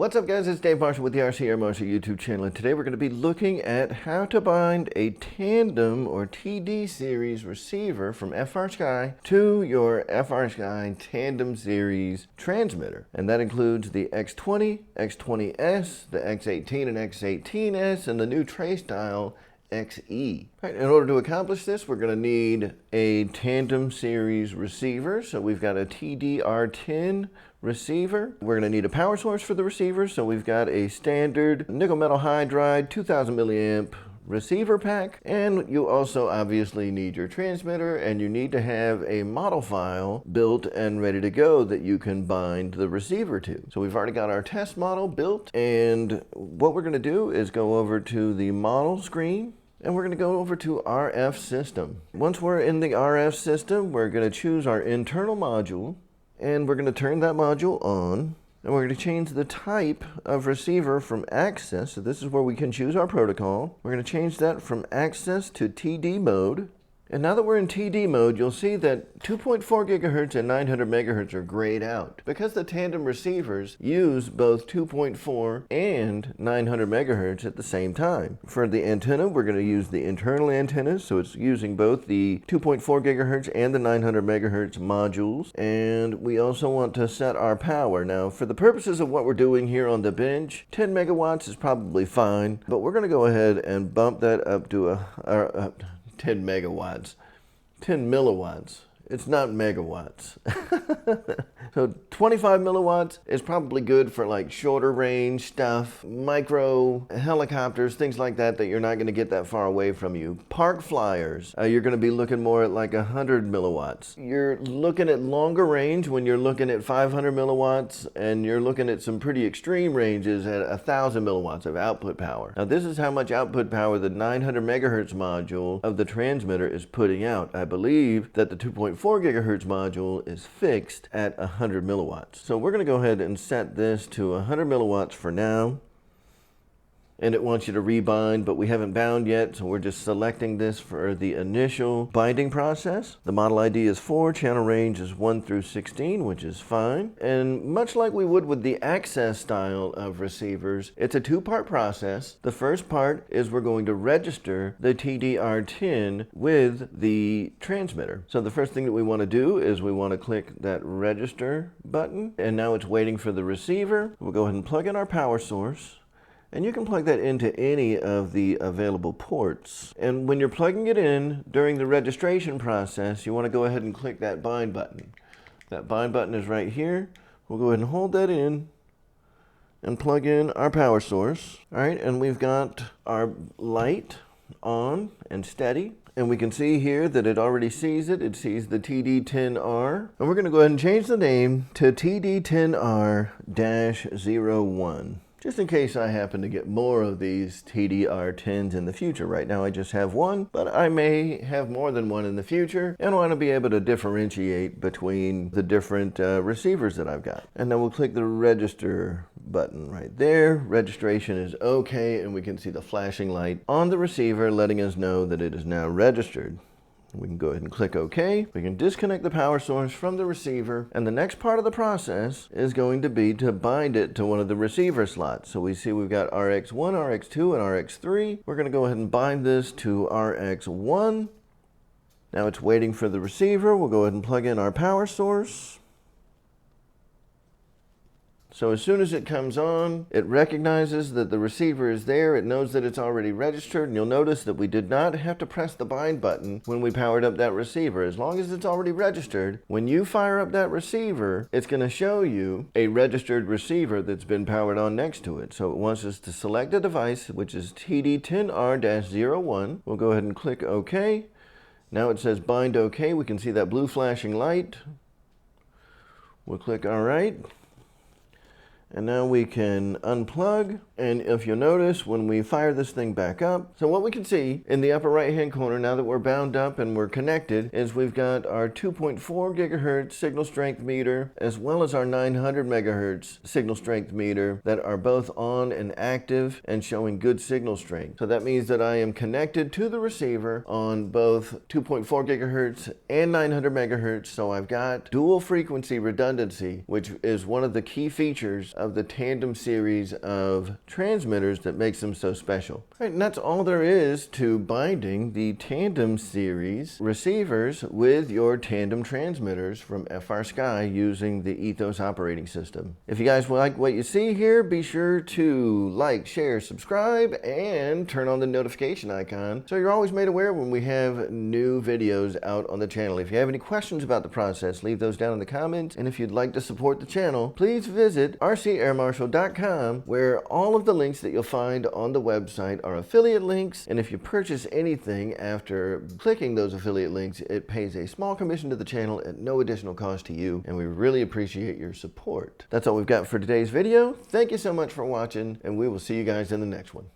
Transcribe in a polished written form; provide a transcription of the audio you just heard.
What's up, guys? It's Dave Marshall with the RC Marshall YouTube channel, and today we're going to be looking at how to bind a Tandem or TD series receiver from FrSky to your FrSky Tandem series transmitter. And that includes the X20, X20S, the X18 and X18S, and the new tray style XE. Right, in order to accomplish this, we're going to need a Tandem series receiver. So we've got a TDR10 receiver. We're going to need a power source for the receiver. So we've got a standard nickel metal hydride 2000 milliamp receiver pack, and you also obviously need your transmitter, and you need to have a model file built and ready to go that you can bind the receiver to. So we've already got our test model built, and what we're going to do is go over to the model screen, and we're going to go over to RF system. Once we're in the RF system, we're going to choose our internal module, and we're going to turn that module on. And we're going to change the type of receiver from access. So this is where we can choose our protocol. We're going to change that from access to TD mode. And now that we're in TD mode, you'll see that 2.4 gigahertz and 900 megahertz are grayed out. Because the Tandem receivers use both 2.4 and 900 megahertz at the same time. For the antenna, we're going to use the internal antennas, so it's using both the 2.4 gigahertz and the 900 megahertz modules. And we also want to set our power. Now, for the purposes of what we're doing here on the bench, 10 megawatts is probably fine, but we're going to go ahead and bump that up to 10 megawatts, 10 milliwatts. It's not megawatts. So 25 milliwatts is probably good for like shorter range stuff, micro helicopters, things like that you're not going to get that far away from you. Park flyers, you're going to be looking more at like 100 milliwatts. You're looking at longer range when you're looking at 500 milliwatts, and you're looking at some pretty extreme ranges at 1,000 milliwatts of output power. Now this is how much output power the 900 megahertz module of the transmitter is putting out. I believe that the 2.4 gigahertz module is fixed at 100 milliwatts. So we're going to go ahead and set this to 100 milliwatts for now. And it wants you to rebind, but we haven't bound yet, so we're just selecting this for the initial binding process. The model ID is 4, channel range is 1 through 16, which is fine. And much like we would with the access style of receivers, it's a two-part process. The first part is we're going to register the TDR10 with the transmitter. So the first thing that we want to do is we want to click that register button, and now it's waiting for the receiver. We'll go ahead and plug in our power source. And you can plug that into any of the available ports. And when you're plugging it in during the registration process, you want to go ahead and click that bind button. That bind button is right here. We'll go ahead and hold that in and plug in our power source. All right, and we've got our light on and steady. And we can see here that it already sees it. It sees the TD10R. And we're going to go ahead and change the name to TD10R-01. Just in case I happen to get more of these TDR10s in the future. Right now I just have one, but I may have more than one in the future, and I want to be able to differentiate between the different receivers that I've got. And then we'll click the register button right there. Registration is okay, and we can see the flashing light on the receiver letting us know that it is now registered. We can go ahead and click OK. We can disconnect the power source from the receiver, and the next part of the process is going to be to bind it to one of the receiver slots. So we see we've got RX1, RX2, and RX3. We're going to go ahead and bind this to RX1. Now it's waiting for the receiver. We'll go ahead and plug in our power source. So as soon as it comes on, it recognizes that the receiver is there. It knows that it's already registered, and you'll notice that we did not have to press the bind button when we powered up that receiver. As long as it's already registered, when you fire up that receiver, it's going to show you a registered receiver that's been powered on next to it. So it wants us to select a device, which is TD10R-01. We'll go ahead and click OK. Now it says bind OK. We can see that blue flashing light. We'll click All right. And now we can unplug, and if you'll notice, when we fire this thing back up, so what we can see in the upper right hand corner, now that we're bound up and we're connected, is we've got our 2.4 gigahertz signal strength meter, as well as our 900 megahertz signal strength meter that are both on and active and showing good signal strength. So that means that I am connected to the receiver on both 2.4 gigahertz and 900 megahertz, so I've got dual frequency redundancy, which is one of the key features of the Tandem series of transmitters that makes them so special. All right, and that's all there is to binding the Tandem series receivers with your Tandem transmitters from FrSky using the Ethos operating system. If you guys like what you see here, be sure to like, share, subscribe, and turn on the notification icon so you're always made aware when we have new videos out on the channel. If you have any questions about the process, leave those down in the comments. And if you'd like to support the channel, please visit rcairmarshal.com, where all of the links that you'll find on the website are affiliate links. And if you purchase anything after clicking those affiliate links, it pays a small commission to the channel at no additional cost to you, and we really appreciate your support. That's all we've got for today's video. Thank you so much for watching, and we will see you guys in the next one.